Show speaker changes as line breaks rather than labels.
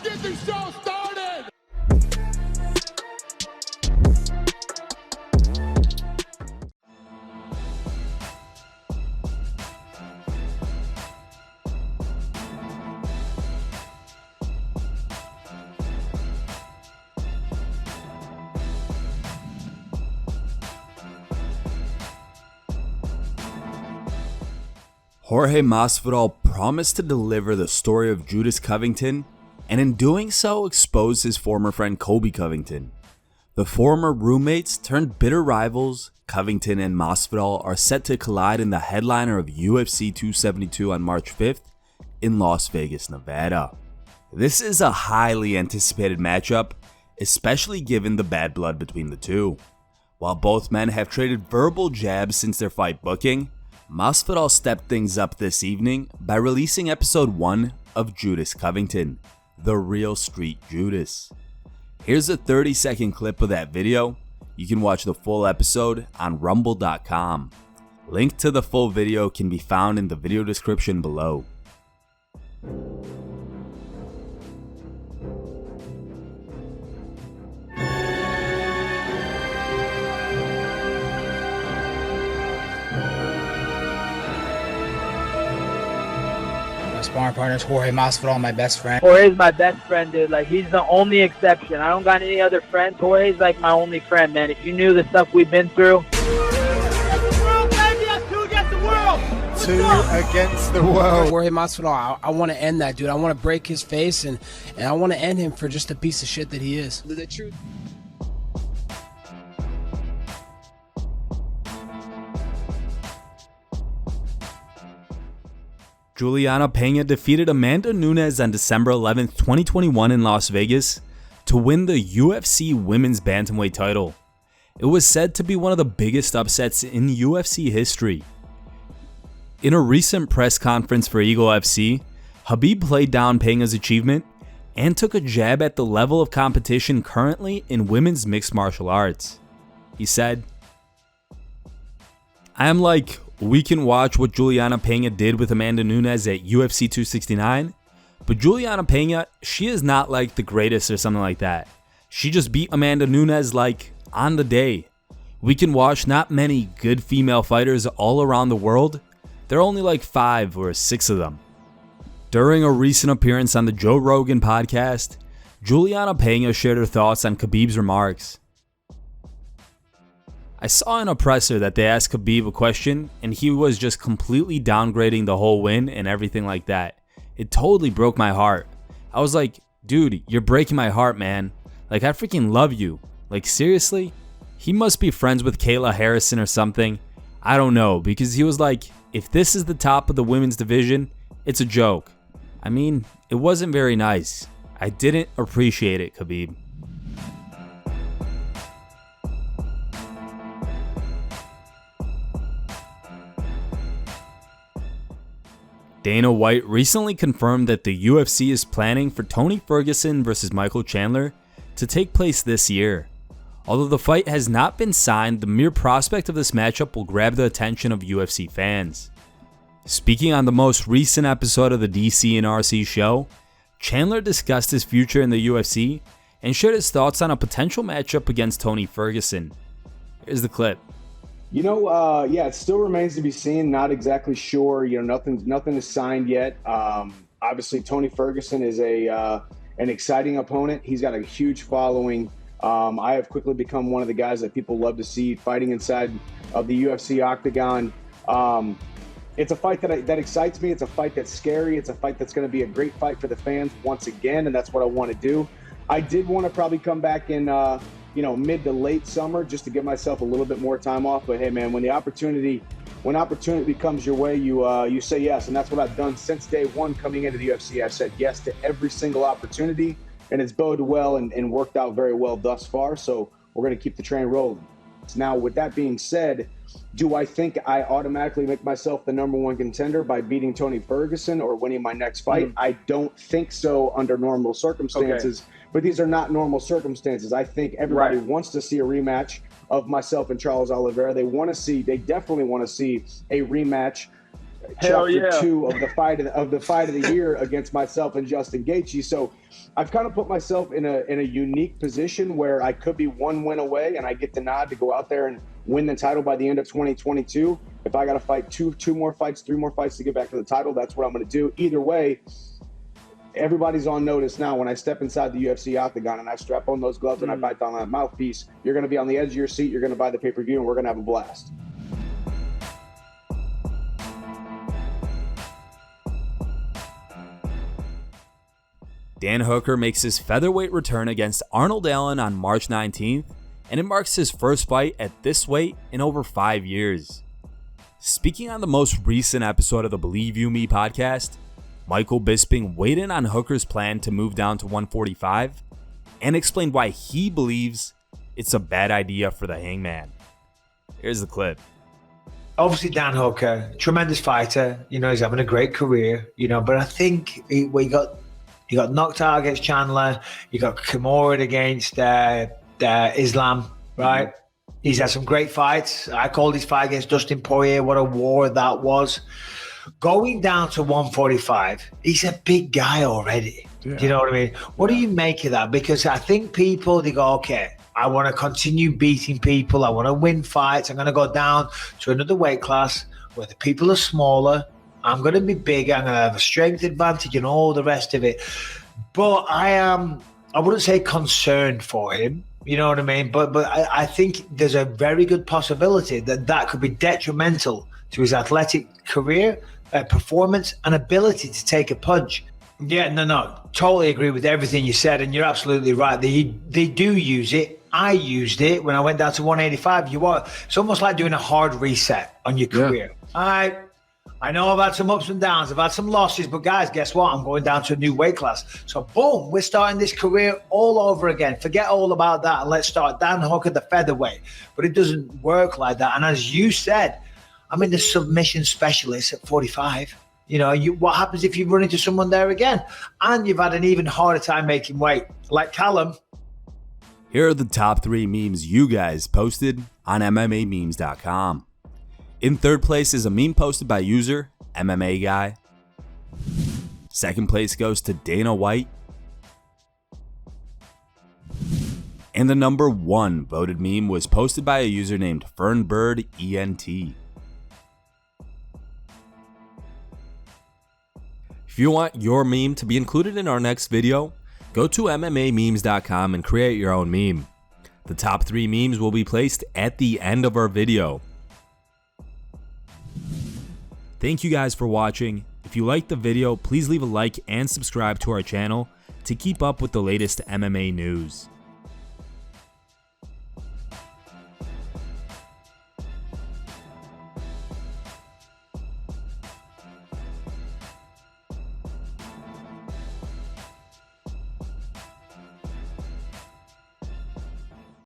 get this show started!
Jorge Masvidal promised to deliver the story of Judas Covington, and in doing so exposed his former friend Colby Covington. The former roommates turned bitter rivals, Covington and Masvidal, are set to collide in the headliner of UFC 272 on March 5th in Las Vegas, Nevada. This is a highly anticipated matchup, especially given the bad blood between the two. While both men have traded verbal jabs since their fight booking, Masvidal stepped things up this evening by releasing episode 1 of Judas Covington, The Real Street Judas. Here's a 30-second clip of that video. You can watch the full episode on rumble.com. Link to the full video can be found in the video description below.
Sparring partners, Jorge Masvidal, my best friend.
Jorge's my best friend, dude. Like, he's the only exception. I don't got any other friends. Jorge's like my only friend, man. If you knew the stuff we've been through.
Two against the world.
Jorge Masvidal, I want to end that, dude. I want to break his face, and I want to end him for just a piece of shit that he is. The truth.
Julianna Pena defeated Amanda Nunes on December 11, 2021 in Las Vegas to win the UFC Women's Bantamweight title. It was said to be one of the biggest upsets in UFC history. In a recent press conference for Eagle FC, Khabib played down Pena's achievement and took a jab at the level of competition currently in women's mixed martial arts. He said, "I am like, we can watch what Julianna Pena did with Amanda Nunes at UFC 269, but Julianna Pena, she is not like the greatest or something like that. She just beat Amanda Nunes like on the day. We can watch not many good female fighters all around the world. There are only like 5 or 6 of them." During a recent appearance on the Joe Rogan podcast, Julianna Pena shared her thoughts on Khabib's remarks. "I saw in a presser that they asked Khabib a question and he was just completely downgrading the whole win and everything like that. It totally broke my heart. I was like, dude, you're breaking my heart, man. Like, I freaking love you. Like, seriously? He must be friends with Kayla Harrison or something. I don't know, because he was like, if this is the top of the women's division, it's a joke. I mean, it wasn't very nice. I didn't appreciate it, Khabib." Dana White recently confirmed that the UFC is planning for Tony Ferguson versus Michael Chandler to take place this year. Although the fight has not been signed, the mere prospect of this matchup will grab the attention of UFC fans. Speaking on the most recent episode of the DC and RC show, Chandler discussed his future in the UFC and shared his thoughts on a potential matchup against Tony Ferguson. Here's the clip.
Yeah, it still remains to be seen. Not exactly sure. Nothing is signed yet. Obviously, Tony Ferguson is an exciting opponent. He's got a huge following. I have quickly become one of the guys that people love to see fighting inside of the UFC octagon. It's a fight that excites me. It's a fight that's scary. It's a fight that's going to be a great fight for the fans once again, and that's what I want to do. I did want to probably come back in mid to late summer just to give myself a little bit more time off. But hey, man, when opportunity comes your way, you say yes, and that's what I've done since day one coming into the UFC. I've said yes to every single opportunity, and it's boded well and worked out very well thus far. So we're going to keep the train rolling. Now, with that being said, do I think I automatically make myself the #1 contender by beating Tony Ferguson or winning my next fight? I don't think so under normal circumstances. Okay. But these are not normal circumstances. I think everybody wants to see a rematch of myself and Charles Oliveira. They definitely want to see a rematch
Hell
chapter
yeah.
2 of the fight of the year against myself and Justin Gaethje. So I've kind of put myself in a unique position where I could be one win away and I get the nod to go out there and win the title by the end of 2022. If I got to fight two more fights, 3 more fights to get back to the title, that's what I'm going to do. Either way, everybody's on notice now. When I step inside the UFC octagon and I strap on those gloves and I bite down that mouthpiece, you're going to be on the edge of your seat. You're going to buy the pay-per-view and we're going to have a blast.
Dan Hooker makes his featherweight return against Arnold Allen on March 19th, and it marks his first fight at this weight in over 5 years. Speaking on the most recent episode of the Believe You Me podcast, Michael Bisping weighed in on Hooker's plan to move down to 145 and explained why he believes it's a bad idea for the Hangman. Here's the clip.
Obviously, Dan Hooker, tremendous fighter. You know, he's having a great career. You know, but I think he got knocked out against Chandler. He got Kimura against Islam, right? He's had some great fights. I called his fight against Dustin Poirier. What a war that was. Going down to 145, he's a big guy already. Yeah. Do you know what I mean? What do you make of that? Because I think people, they go, okay, I want to continue beating people. I want to win fights. I'm going to go down to another weight class where the people are smaller. I'm going to be bigger. I'm going to have a strength advantage and all the rest of it. But I wouldn't say concerned for him. You know what I mean? But I think there's a very good possibility that could be detrimental to his athletic career, performance, and ability to take a punch. Yeah, no, totally agree with everything you said, and you're absolutely right. They do use it. I used it when I went down to 185. It's almost like doing a hard reset on your career. Yeah. I know I've had some ups and downs. I've had some losses, but guys, guess what? I'm going down to a new weight class. So boom, we're starting this career all over again. Forget all about that and let's start Dan Hooker, the featherweight. But it doesn't work like that. And as you said, I'm in the submission specialist at 45. You know, what happens if you run into someone there again? And you've had an even harder time making weight, like Callum.
Here are the top 3 memes you guys posted on MMAmemes.com. In third place is a meme posted by user MMA Guy. Second place goes to Dana White. And the number 1 voted meme was posted by a user named Fernbird ENT. If you want your meme to be included in our next video, go to MMAmemes.com and create your own meme. The top 3 memes will be placed at the end of our video. Thank you guys for watching. If you liked the video, please leave a like and subscribe to our channel to keep up with the latest MMA news.